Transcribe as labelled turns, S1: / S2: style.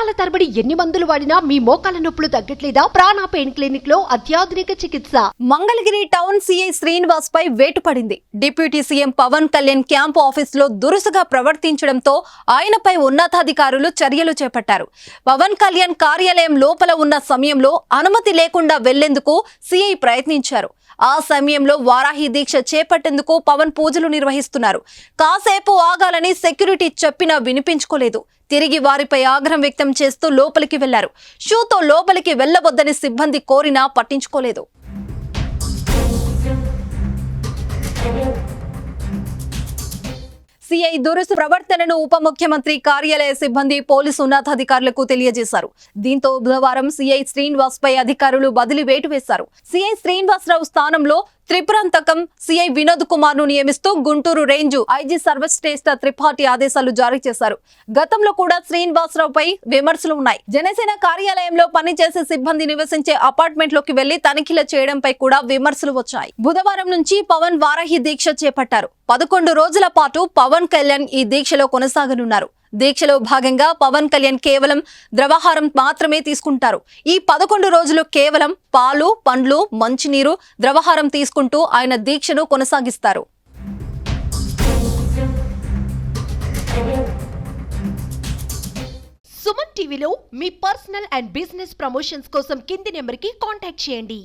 S1: సంవత్సరాల తరబడి ఎన్ని మందులు వాడినా మీ మోకాల నొప్పులు తగ్గట్లేదా? ప్రాణ పెయిన్ క్లినిక్ లో అత్యాధునిక చికిత్స.
S2: మంగళగిరి టౌన్ సీఐ శ్రీనివాస్ పై వేటు పడింది. Deputy CM Pawan Kalyan camp office లో దురుసుగా ప్రవర్తించడంతో ఆయనపై ఉన్నతాధికారులు చర్యలు చేపట్టారు. పవన్ కళ్యాణ్ కార్యాలయం లోపల ఉన్న సమయంలో అనుమతి లేకుండా వెళ్లేందుకు సీఐ ప్రయత్నించారు. ఆ సమయంలో వారాహి దీక్ష చేపట్టేందుకు పవన్ పూజలు నిర్వహిస్తున్నారు. కాసేపు ఆగాలని సెక్యూరిటీ చెప్పినా వినిపించుకోలేదు. తిరిగి వారిపై ఆగ్రహం వ్యక్తం చేస్తూ లోపలికి వెళ్లారు. షూతో లోపలికి వెళ్లవద్దని సిబ్బంది కోరినా పట్టించుకోలేదు. సీఐ దురుసు ప్రవర్తనను ఉప ముఖ్యమంత్రి కార్యాలయ సిబ్బంది పోలీసు ఉన్నతాధికారులకు తెలియజేశారు. దీంతో బుధవారం సీఐ శ్రీనివాస్ పై అధికారులు బదిలీ వేటు వేశారు. సీఐ శ్రీనివాసరావు స్థానంలో త్రిపురాంతకం సీఐ వినోద్ కుమార్ ను నియమిస్తూ గుంటూరు రేంజ్ ఐజీ సర్వశ్రేష్ఠ త్రిపాఠి ఆదేశాలు జారీ చేశారు. గతంలో కూడా శ్రీనివాసరావు పై విమర్శలు ఉన్నాయి. జనసేన కార్యాలయంలో పనిచేసే సిబ్బంది నివసించే అపార్ట్మెంట్ లోకి వెళ్లి తనిఖీలు చేయడంపై కూడా విమర్శలు వచ్చాయి. బుధవారం నుంచి పవన్ వారాహి దీక్ష చేపట్టారు. 11 రోజుల పాటు పవన్ కళ్యాణ్ ఈ దీక్షలో కొనసాగనున్నారు. దీక్షలో భాగంగా పవన్ కళ్యాణ్ కేవలం ద్రవాహారం మాత్రమే తీసుకుంటారు. ఈ 11 రోజులు కేవలం పాలు, పండ్లు, మంచినీరు, ద్రవాహారం తీసుకుంటూ ఆయన దీక్షను కొనసాగిస్తారు.
S1: సుమన్ టీవీలో మీ పర్సనల్ అండ్ బిజినెస్ ప్రమోషన్స్ కోసం కింది నెంబర్కి కాంటాక్ట్ చేయండి.